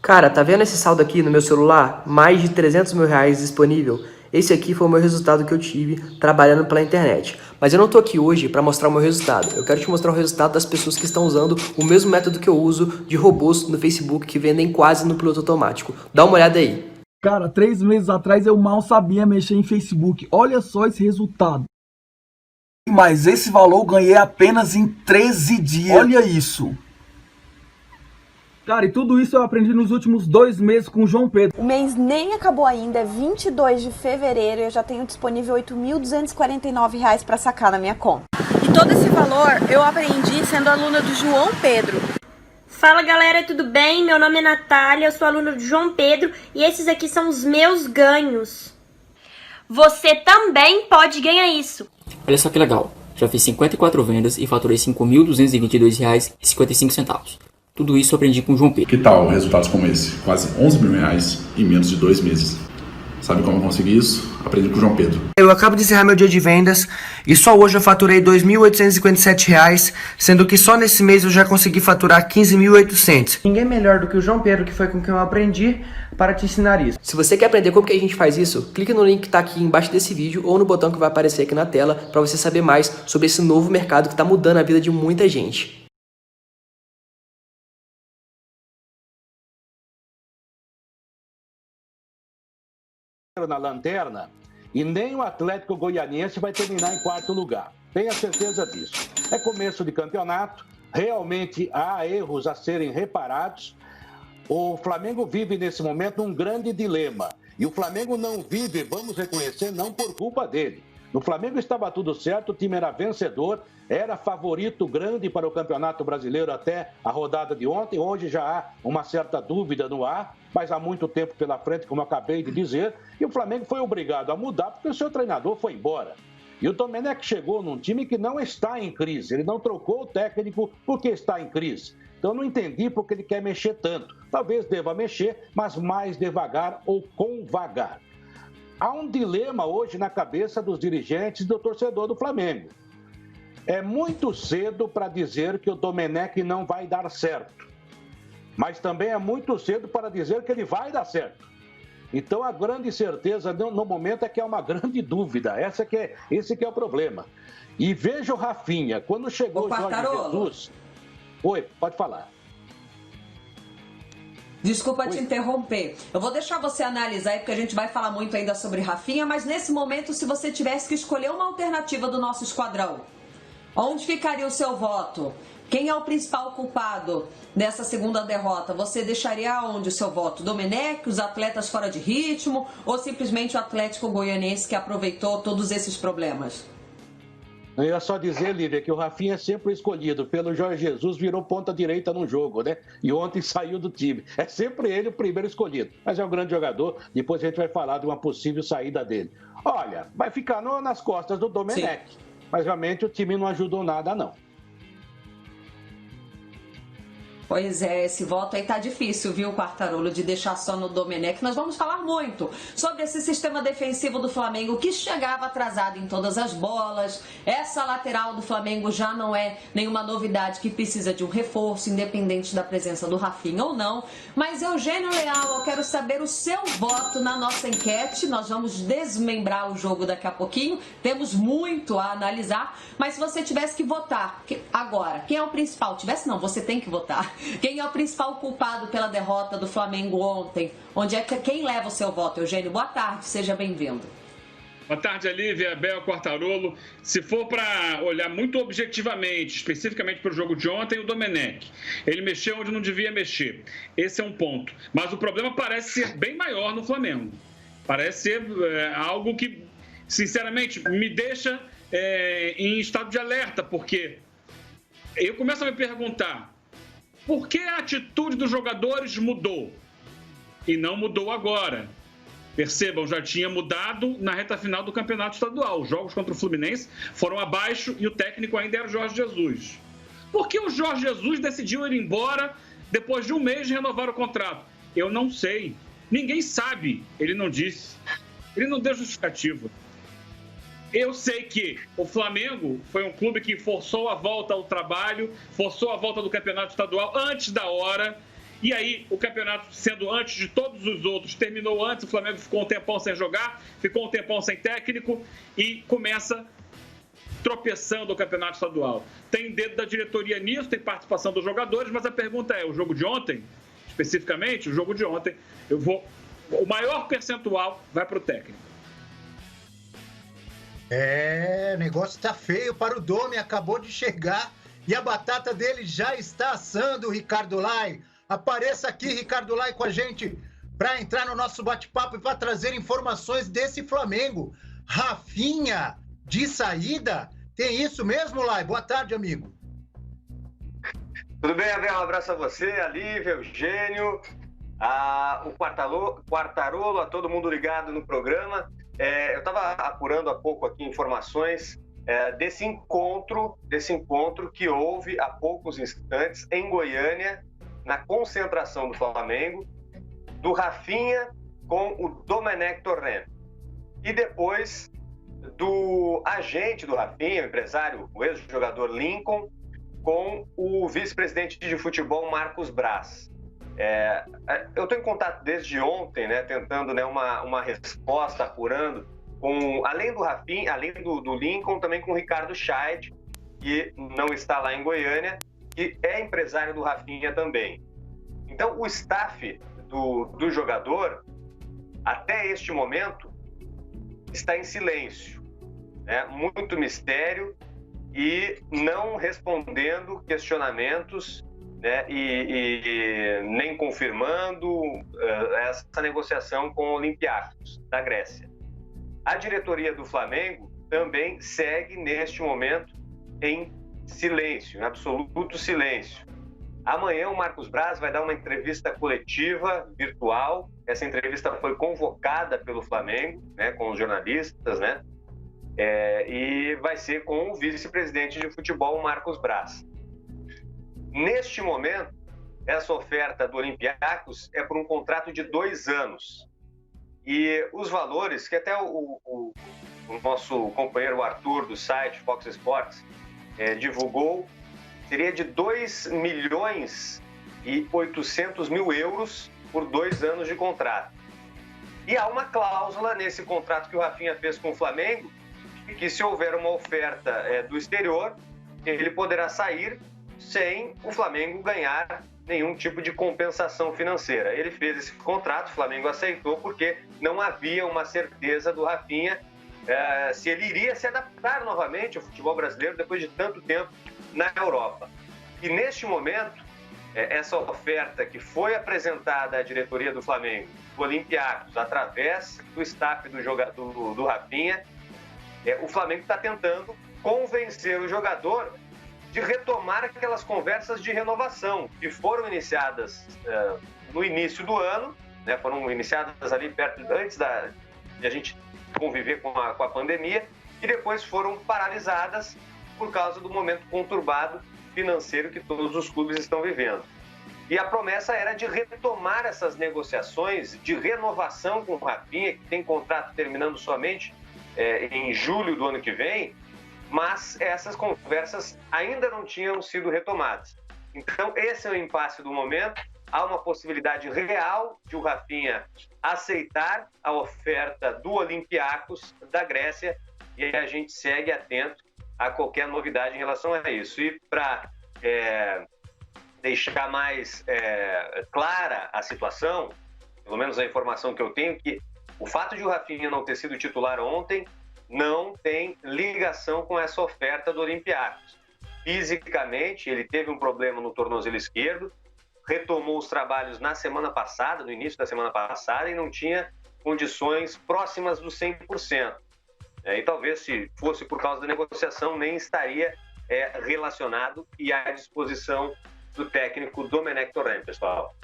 Cara, tá vendo esse saldo aqui no meu celular? Mais de 300 mil reais disponível. Esse aqui foi o meu resultado que eu tive trabalhando pela internet. Mas eu não tô aqui hoje para mostrar o meu resultado. Eu quero te mostrar o resultado das pessoas que estão usando o mesmo método que eu uso de robôs no Facebook que vendem quase no piloto automático. Dá uma olhada aí. Cara, 3 meses atrás eu mal sabia mexer em Facebook. Olha só esse resultado. Mas esse valor eu ganhei apenas em 13 dias. Olha isso. Cara, e tudo isso eu aprendi nos últimos 2 meses com o João Pedro. O mês nem acabou ainda, é 22 de fevereiro e eu já tenho disponível R$ 8.249 para sacar na minha conta. E todo esse valor eu aprendi sendo aluna do João Pedro. Fala galera, tudo bem? Meu nome é Natália, eu sou aluna do João Pedro e esses aqui são os meus ganhos. Você também pode ganhar isso. Olha só que legal, já fiz 54 vendas e faturei R$ 5.222,55. Tudo isso eu aprendi com o João Pedro. Que tal resultados como esse? Quase 11 mil reais em menos de 2 meses. Sabe como eu consegui isso? Aprendi com o João Pedro. Eu acabo de encerrar meu dia de vendas e só hoje eu faturei R$ 2.857, sendo que só nesse mês eu já consegui faturar R$ 15.800. Ninguém melhor do que o João Pedro, que foi com quem eu aprendi, para te ensinar isso. Se você quer aprender como que a gente faz isso, clique no link que está aqui embaixo desse vídeo ou no botão que vai aparecer aqui na tela para você saber mais sobre esse novo mercado que está mudando a vida de muita gente. Na lanterna e nem o Atlético Goianiense vai terminar em 4º lugar. Tenha certeza disso. É começo de campeonato, realmente há erros a serem reparados. O Flamengo vive nesse momento um grande dilema. E o Flamengo não vive, vamos reconhecer, não por culpa dele. No Flamengo estava tudo certo, o time era vencedor, era favorito grande para o Campeonato Brasileiro até a rodada de ontem. Hoje já há uma certa dúvida no ar, mas há muito tempo pela frente, como eu acabei de dizer. E o Flamengo foi obrigado a mudar porque o seu treinador foi embora. E o Domenech chegou num time que não está em crise. Ele não trocou o técnico porque está em crise. Então eu não entendi porque ele quer mexer tanto. Talvez deva mexer, mas mais devagar ou com vagar. Há um dilema hoje na cabeça dos dirigentes e do torcedor do Flamengo. É muito cedo para dizer que o Domenech não vai dar certo. Mas também é muito cedo para dizer que ele vai dar certo. Então a grande certeza no momento é que é uma grande dúvida. Esse que é o problema. E veja o Rafinha, quando chegou o Jorge Jesus... Oi, pode falar. Desculpa te interromper. Eu vou deixar você analisar aí, porque a gente vai falar muito ainda sobre Rafinha, mas nesse momento, se você tivesse que escolher uma alternativa do nosso esquadrão, onde ficaria o seu voto? Quem é o principal culpado dessa segunda derrota? Você deixaria onde o seu voto? Domenech, os atletas fora de ritmo ou simplesmente o Atlético Goianiense que aproveitou todos esses problemas? Eu ia só dizer, Lívia, que o Rafinha é sempre escolhido pelo Jorge Jesus, virou ponta direita no jogo, né? E ontem saiu do time. É sempre ele o primeiro escolhido. Mas é um grande jogador, depois a gente vai falar de uma possível saída dele. Olha, vai ficar nas costas do Domenech. Sim. Mas realmente o time não ajudou nada, não. Pois é, esse voto aí tá difícil, viu, Quartarolo, de deixar só no Domenech. Nós vamos falar muito sobre esse sistema defensivo do Flamengo que chegava atrasado em todas as bolas. Essa lateral do Flamengo já não é nenhuma novidade que precisa de um reforço, independente da presença do Rafinha ou não. Mas, Eugênio Leal, eu quero saber o seu voto na nossa enquete. Nós vamos desmembrar o jogo daqui a pouquinho. Temos muito a analisar. Mas se você tivesse que votar agora, quem é o principal? Tivesse não, você tem que votar. Quem é o principal culpado pela derrota do Flamengo ontem? Quem leva o seu voto? Eugênio, boa tarde, seja bem-vindo. Boa tarde, Lívia, Bel, Quartarolo. Se for para olhar muito objetivamente, especificamente para o jogo de ontem, o Domenech. Ele mexeu onde não devia mexer. Esse é um ponto. Mas o problema parece ser bem maior no Flamengo. Parece ser algo que, sinceramente, me deixa em estado de alerta, porque eu começo a me perguntar por que a atitude dos jogadores mudou? E não mudou agora. Percebam, já tinha mudado na reta final do campeonato estadual. Os jogos contra o Fluminense foram abaixo e o técnico ainda era o Jorge Jesus. Por que o Jorge Jesus decidiu ir embora depois de um mês de renovar o contrato? Eu não sei. Ninguém sabe. Ele não disse. Ele não deu justificativa. Eu sei que o Flamengo foi um clube que forçou a volta ao trabalho, forçou a volta do campeonato estadual antes da hora E aí, o campeonato sendo antes de todos os outros, terminou antes, o Flamengo ficou um tempão sem jogar, ficou um tempão sem técnico e começa tropeçando o campeonato estadual. Tem dedo da diretoria nisso, tem participação dos jogadores, mas a pergunta é, o jogo de ontem, especificamente, o jogo de ontem, o maior percentual vai para o técnico. O negócio tá feio para o Dome, acabou de chegar e a batata dele já está assando, Ricardo Lai. Apareça aqui, Ricardo Lai, com a gente para entrar no nosso bate-papo e para trazer informações desse Flamengo. Rafinha, de saída? Tem isso mesmo, Lai? Boa tarde, amigo. Tudo bem, Abel? Um abraço a você, a Lívia, Eugênio, o Quartarolo, a todo mundo ligado no programa. Eu estava apurando há pouco aqui informações desse encontro que houve há poucos instantes em Goiânia, na concentração do Flamengo, do Rafinha com o Domenech Torrent. E depois do agente do Rafinha, o empresário, o ex-jogador Lincoln, com o vice-presidente de futebol Marcos Braz. Eu estou em contato desde ontem, né, tentando, né, uma resposta, apurando, além do Rafinha, além do Lincoln, também com o Ricardo Scheid, que não está lá em Goiânia, que é empresário do Rafinha também. Então, o staff do jogador, até este momento, está em silêncio, né? Muito mistério e não respondendo questionamentos, né? E nem confirmando essa negociação com o Olympiacos da Grécia. A diretoria do Flamengo também segue neste momento em silêncio, em absoluto silêncio. Amanhã o Marcos Braz vai dar uma entrevista coletiva virtual. Essa entrevista foi convocada pelo Flamengo, né, com os jornalistas, né? E vai ser com o vice-presidente de futebol, Marcos Braz. Neste momento, essa oferta do Olympiacos é por um contrato de 2 anos. E os valores, que até o nosso companheiro Arthur, do site Fox Sports, divulgou, seria de 2.800.000 euros por 2 anos de contrato. E há uma cláusula nesse contrato que o Rafinha fez com o Flamengo, que se houver uma oferta do exterior, ele poderá sair sem o Flamengo ganhar nenhum tipo de compensação financeira. Ele fez esse contrato, o Flamengo aceitou, porque não havia uma certeza do Rafinha se ele iria se adaptar novamente ao futebol brasileiro depois de tanto tempo na Europa. E neste momento, essa oferta que foi apresentada à diretoria do Flamengo, do Olympiacos, através do staff do Rafinha, o Flamengo está tentando convencer o jogador de retomar aquelas conversas de renovação que foram iniciadas no início do ano, né, foram iniciadas ali antes de a gente conviver com a pandemia, e depois foram paralisadas por causa do momento conturbado financeiro que todos os clubes estão vivendo. E a promessa era de retomar essas negociações de renovação com o Rafinha, que tem contrato terminando somente em julho do ano que vem, mas essas conversas ainda não tinham sido retomadas. Então, esse é o impasse do momento. Há uma possibilidade real de o Rafinha aceitar a oferta do Olympiacos da Grécia, e a gente segue atento a qualquer novidade em relação a isso. E para deixar mais clara a situação, pelo menos a informação que eu tenho, que o fato de o Rafinha não ter sido titular ontem não tem ligação com essa oferta do Olympiacos. Fisicamente, ele teve um problema no tornozelo esquerdo, retomou os trabalhos na semana passada, no início da semana passada, e não tinha condições próximas do 100%. E talvez, se fosse por causa da negociação, nem estaria relacionado e à disposição do técnico Domenech Torrent, pessoal.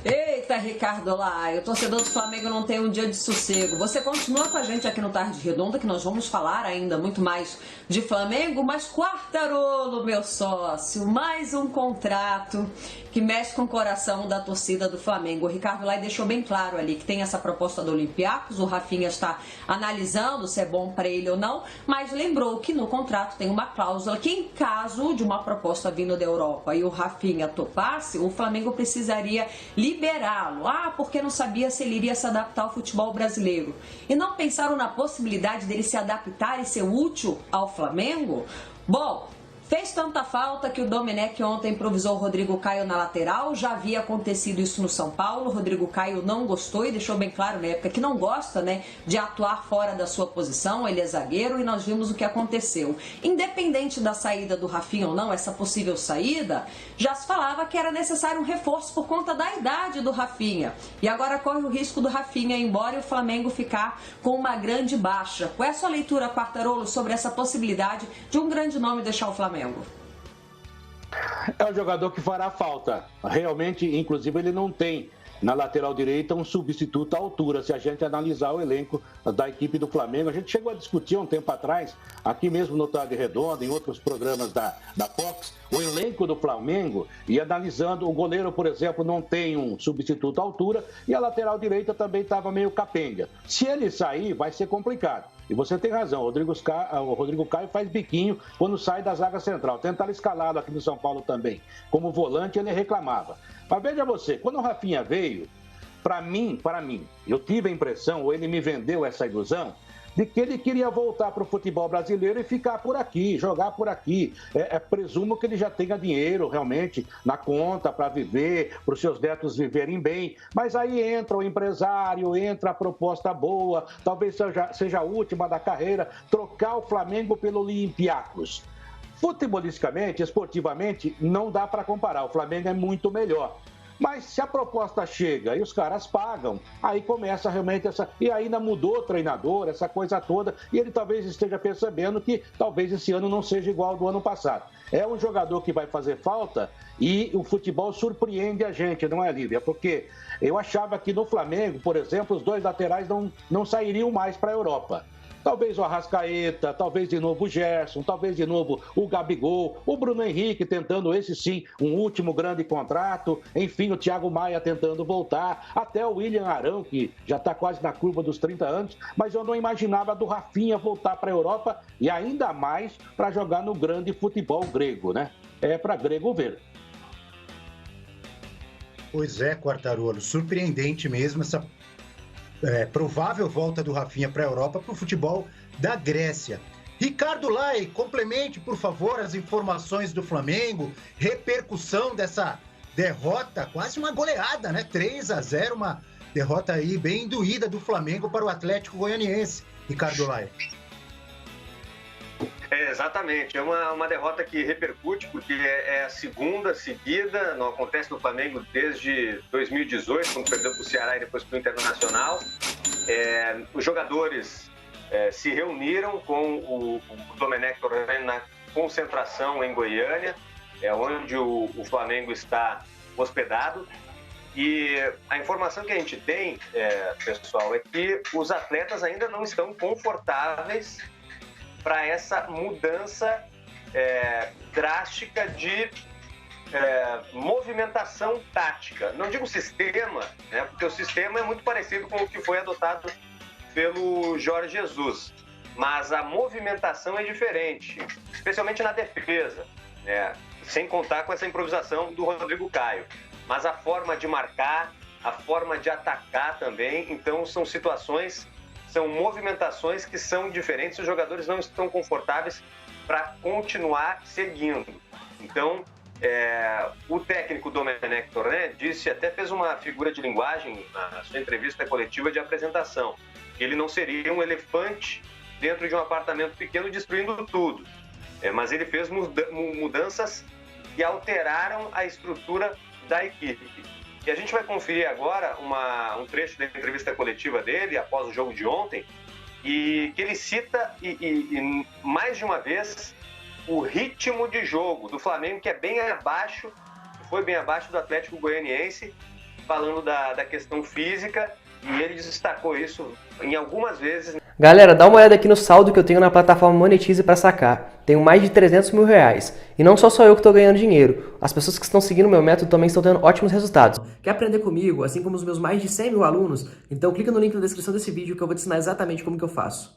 Eita, Eita, Ricardo Lai, o torcedor do Flamengo não tem um dia de sossego. Você continua com a gente aqui no Tarde Redonda, que nós vamos falar ainda muito mais de Flamengo, mas Quartarolo, meu sócio, mais um contrato que mexe com o coração da torcida do Flamengo. O Ricardo Lai deixou bem claro ali que tem essa proposta do Olympiacos, o Rafinha está analisando se é bom para ele ou não, mas lembrou que no contrato tem uma cláusula que em caso de uma proposta vindo da Europa e o Rafinha topasse, o Flamengo precisaria liberá-lo. Porque não sabia se ele iria se adaptar ao futebol brasileiro. E não pensaram na possibilidade dele se adaptar e ser útil ao Flamengo? Bom, fez tanta falta que o Domenech ontem improvisou o Rodrigo Caio na lateral. Já havia acontecido isso no São Paulo. O Rodrigo Caio não gostou e deixou bem claro na época que não gosta, né, de atuar fora da sua posição. Ele é zagueiro e nós vimos o que aconteceu. Independente da saída do Rafinha ou não, essa possível saída, já se falava que era necessário um reforço por conta da idade do Rafinha. E agora corre o risco do Rafinha ir embora e o Flamengo ficar com uma grande baixa. Qual é a sua leitura, Quartarolo, sobre essa possibilidade de um grande nome deixar o Flamengo? É um jogador que fará falta. Realmente, inclusive, ele não tem na lateral direita um substituto à altura. Se a gente analisar o elenco da equipe do Flamengo, a gente chegou a discutir um tempo atrás, aqui mesmo no Tarde Redonda, em outros programas da Fox, o elenco do Flamengo, e analisando, o goleiro, por exemplo, não tem um substituto à altura e a lateral direita também estava meio capenga. Se ele sair, vai ser complicado. E você tem razão, o Rodrigo Caio faz biquinho quando sai da zaga central. Tentaram escalá-lo aqui no São Paulo também. Como volante, ele reclamava. Mas veja você, quando o Rafinha veio, para mim, eu tive a impressão, ou ele me vendeu essa ilusão, de que ele queria voltar para o futebol brasileiro e ficar por aqui, jogar por aqui. Presumo que ele já tenha dinheiro realmente na conta para viver, para os seus netos viverem bem. Mas aí entra o empresário, entra a proposta boa, talvez seja a última da carreira, trocar o Flamengo pelo Olympiacos. Futebolisticamente, esportivamente, não dá para comparar. O Flamengo é muito melhor. Mas se a proposta chega e os caras pagam, aí começa realmente essa... E ainda mudou o treinador, essa coisa toda, e ele talvez esteja percebendo que talvez esse ano não seja igual ao do ano passado. É um jogador que vai fazer falta e o futebol surpreende a gente, não é, Lívia? Porque eu achava que no Flamengo, por exemplo, os dois laterais não sairiam mais para a Europa. Talvez o Arrascaeta, talvez de novo o Gerson, talvez de novo o Gabigol, o Bruno Henrique tentando esse sim, um último grande contrato, enfim, o Thiago Maia tentando voltar, até o William Arão, que já está quase na curva dos 30 anos, mas eu não imaginava do Rafinha voltar para a Europa e ainda mais para jogar no grande futebol grego, né? É para grego ver. Pois é, Quartarolo, surpreendente mesmo essa provável volta do Rafinha para a Europa, para o futebol da Grécia. Ricardo Lai, complemente, por favor, as informações do Flamengo, repercussão dessa derrota, quase uma goleada, né? 3-0, uma derrota aí bem doída do Flamengo para o Atlético Goianiense. Ricardo Lai. Exatamente, é uma derrota que repercute, porque é a segunda seguida, não acontece no Flamengo desde 2018, quando perdeu para o Ceará e depois para o Internacional. Os jogadores se reuniram com o Domenech Torrent na concentração em Goiânia, onde o Flamengo está hospedado. E a informação que a gente tem, pessoal, é que os atletas ainda não estão confortáveis para essa mudança drástica de movimentação tática. Não digo sistema, né, porque o sistema é muito parecido com o que foi adotado pelo Jorge Jesus, mas a movimentação é diferente, especialmente na defesa, né, sem contar com essa improvisação do Rodrigo Caio. Mas a forma de marcar, a forma de atacar também, então são movimentações que são diferentes, os jogadores não estão confortáveis para continuar seguindo. Então, o técnico Domenech Torrent fez uma figura de linguagem na sua entrevista coletiva de apresentação, que ele não seria um elefante dentro de um apartamento pequeno destruindo tudo, mas ele fez mudanças que alteraram a estrutura da equipe. E a gente vai conferir agora um trecho da entrevista coletiva dele, após o jogo de ontem, e que ele cita, e mais de uma vez, o ritmo de jogo do Flamengo, que é bem abaixo, que foi bem abaixo do Atlético Goianiense, falando da questão física, e ele destacou isso em algumas vezes. Galera, dá uma olhada aqui no saldo que eu tenho na plataforma Monetize para sacar. Tenho mais de 300 mil reais. E não só sou eu que estou ganhando dinheiro. As pessoas que estão seguindo o meu método também estão tendo ótimos resultados. Quer aprender comigo, assim como os meus mais de 100 mil alunos? Então clica no link na descrição desse vídeo que eu vou te ensinar exatamente como que eu faço.